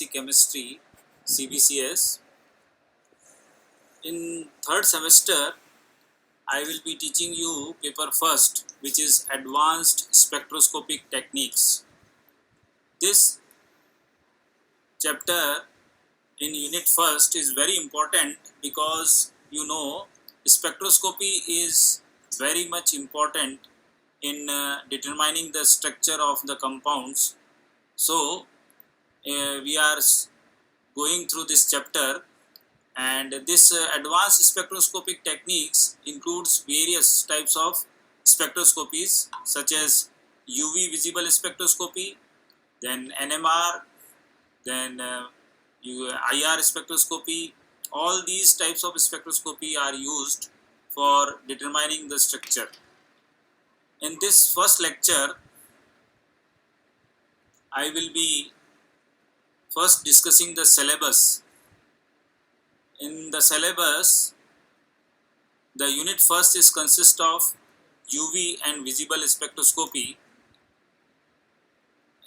Chemistry CBCS. In third semester, I will be teaching you paper first, which is Advanced Spectroscopic Techniques. This chapter in unit first is very important because spectroscopy is very much important in determining the structure of the compounds. So, we are going through this chapter, and this advanced spectroscopic techniques includes various types of spectroscopies such as UV visible spectroscopy, then NMR, then IR spectroscopy. All these types of spectroscopy are used for determining the structure. In this first lecture, I will be first discussing the syllabus. In the syllabus, the unit first is consist of UV and visible spectroscopy.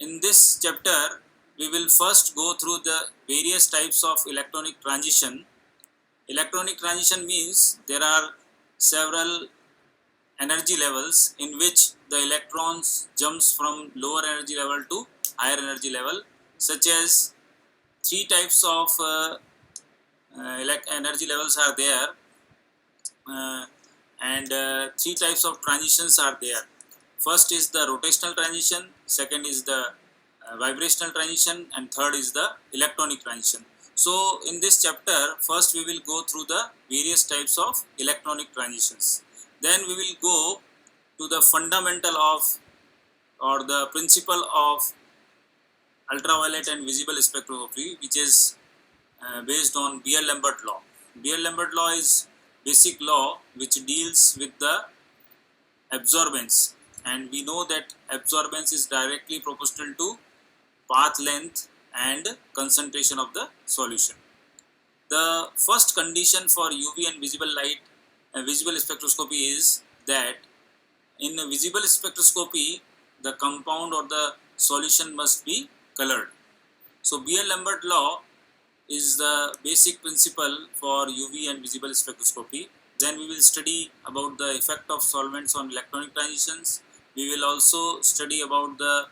In this chapter, we will first go through the various types of electronic transition. Electronic transition means there are several energy levels in which the electrons jumps from lower energy level to higher energy level, such as three types of energy levels are there, and three types of transitions are there. First is the rotational transition, second is the vibrational transition, and third is the electronic transition. So in this chapter, first we will go through the various types of electronic transitions. Then we will go to the fundamental of or the principle of ultraviolet and visible spectroscopy, which is based on Beer-Lambert law. Beer-Lambert law is basic law which deals with the absorbance, and we know that absorbance is directly proportional to path length and concentration of the solution. The first condition for UV and visible light visible spectroscopy is that in a visible spectroscopy the compound or the solution must be colored. So Beer-Lambert law is the basic principle for UV and visible spectroscopy. Then we will study about the effect of solvents on electronic transitions. We will also study about the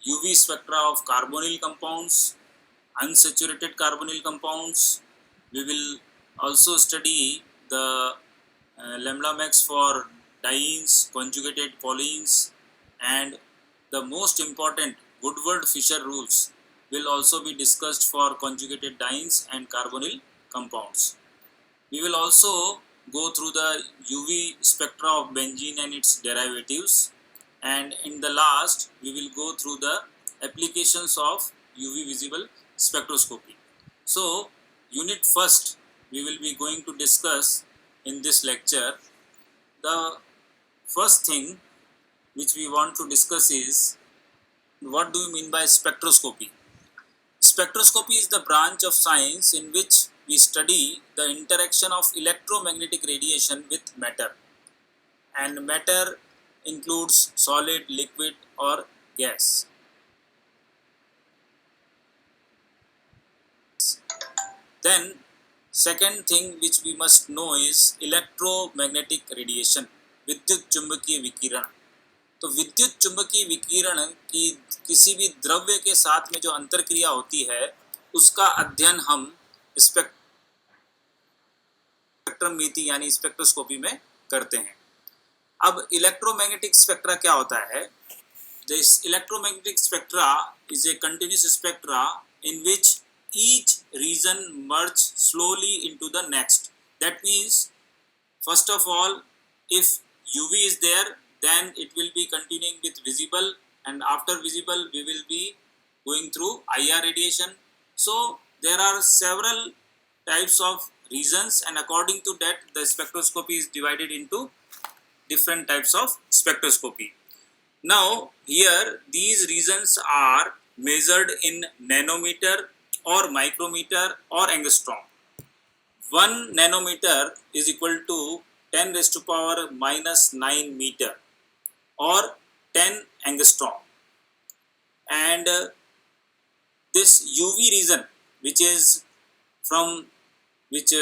UV spectra of carbonyl compounds, unsaturated carbonyl compounds. We will also study the lambda max for dienes, conjugated polyenes, and the most important Woodward-Fisher rules will also be discussed for conjugated dienes and carbonyl compounds. We will also go through the UV spectra of benzene and its derivatives, and in the last we will go through the applications of UV visible spectroscopy. So unit first we will be going to discuss in this lecture. The first thing which we want to discuss is, what do you mean by spectroscopy? Spectroscopy is the branch of science in which we study the interaction of electromagnetic radiation with matter, and matter includes solid, liquid or gas. Then second thing which we must know is electromagnetic radiation, विद्युत चुंबकीय विकिरण. तो विद्युत चुंबकीय विकिरण की किसी भी द्रव्य के साथ में जो अंतरक्रिया होती है उसका अध्ययन हम स्पेक्ट्रममिति यानी स्पेक्ट्रोस्कोपी में करते हैं. अब इलेक्ट्रोमैग्नेटिक स्पेक्ट्रा क्या होता है? This electromagnetic spectra is a continuous spectra in which each region merge slowly into the next. That means, first of all, if UV is there, then it will be continuing with visible, and after visible we will be going through IR radiation. So there are several types of regions, and according to that the spectroscopy is divided into different types of spectroscopy. Now here these regions are measured in nanometer or micrometer or angstrom. 1 nanometer is equal to 10 raised to power minus 9 meter or 10 angstrom, and this UV region, which is from which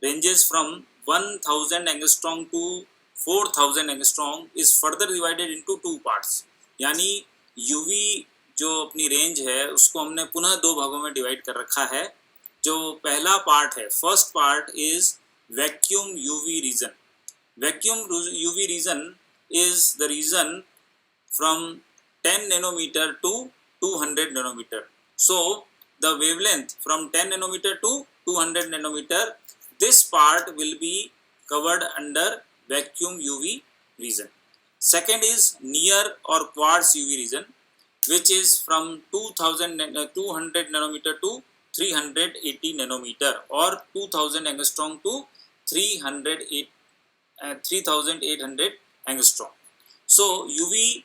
ranges from 1000 angstrom to 4000 angstrom, is further divided into two parts. यानी UV जो अपनी range है उसको हमने पुनः दो भागों में डिवाइड कर रखा है. जो पहला पार्ट है, first part is vacuum UV रीजन. Vacuum UV region is the region from 10 nanometer to 200 nanometer. So the wavelength from 10 nanometer to 200 nanometer, this part will be covered under vacuum UV region. Second is near or quartz UV region, which is from 200 nanometer to 380 nanometer, or 2000 angstrom to 3800 angstrom. So UV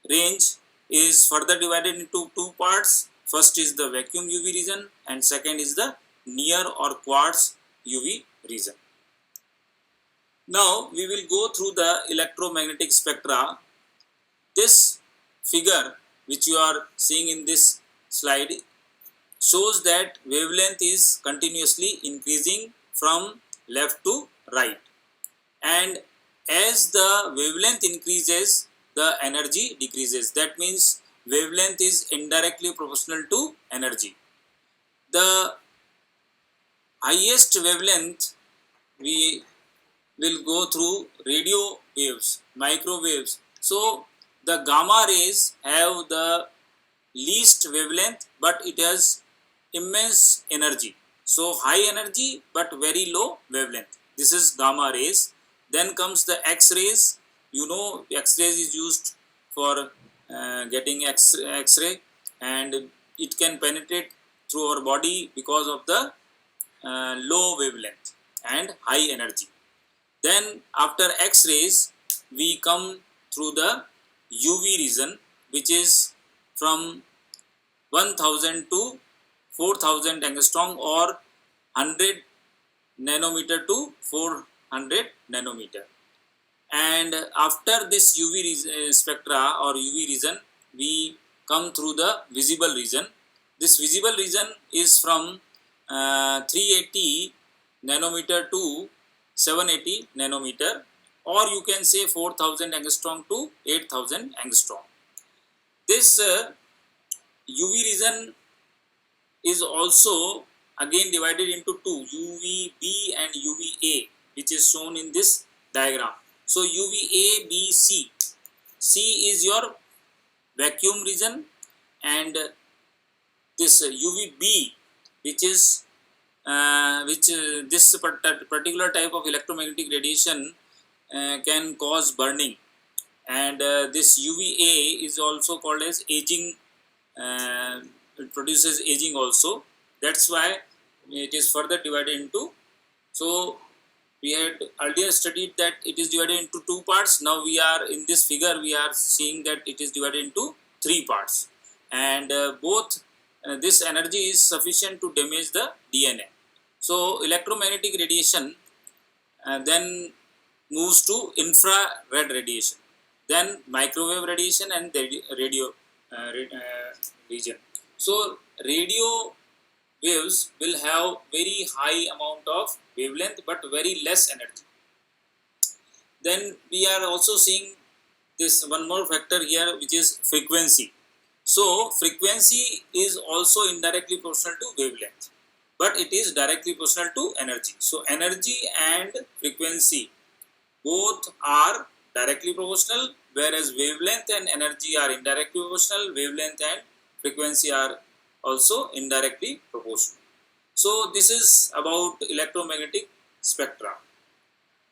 range is further divided into two parts. First is the vacuum UV region and second is the near or quartz UV region. Now we will go through the electromagnetic spectra. This figure which you are seeing in this slide shows that wavelength is continuously increasing from left to right, and as the wavelength increases the energy decreases. That means wavelength is indirectly proportional to energy. The highest wavelength we will go through radio waves, microwaves. So the gamma rays have the least wavelength, but it has immense energy. So high energy but very low wavelength. This is gamma rays. Then comes the X-rays. You know, X-rays is used for getting X-ray, and it can penetrate through our body because of the low wavelength and high energy. Then after X-rays, we come through the UV region, which is from 1000 to 4000 angstrom, or 100 nanometer to 400 nanometer. And after this UV spectra or UV region, we come through the visible region. This visible region is from 380 nanometer to 780 nanometer, or you can say 4000 angstrom to 8000 angstrom. This UV region is also again divided into two, UVB and UVA, which is shown in this diagram. So UVA, B, C. C is your vacuum region, and this UVB, which is this particular type of electromagnetic radiation can cause burning, and this UVA is also called as aging. It produces aging also. That's why it is further divided into. So we had earlier studied that it is divided into two parts. Now we are in this figure, we are seeing that it is divided into three parts, and both this energy is sufficient to damage the DNA. So electromagnetic radiation then moves to infrared radiation, then microwave radiation, and the radio region. So radio waves will have very high amount of wavelength but very less energy. Then we are also seeing this one more factor here, which is frequency. So frequency is also indirectly proportional to wavelength, but it is directly proportional to energy. So energy and frequency both are directly proportional, whereas wavelength and energy are indirectly proportional. Wavelength and frequency are also indirectly proportional. So this is about electromagnetic spectra.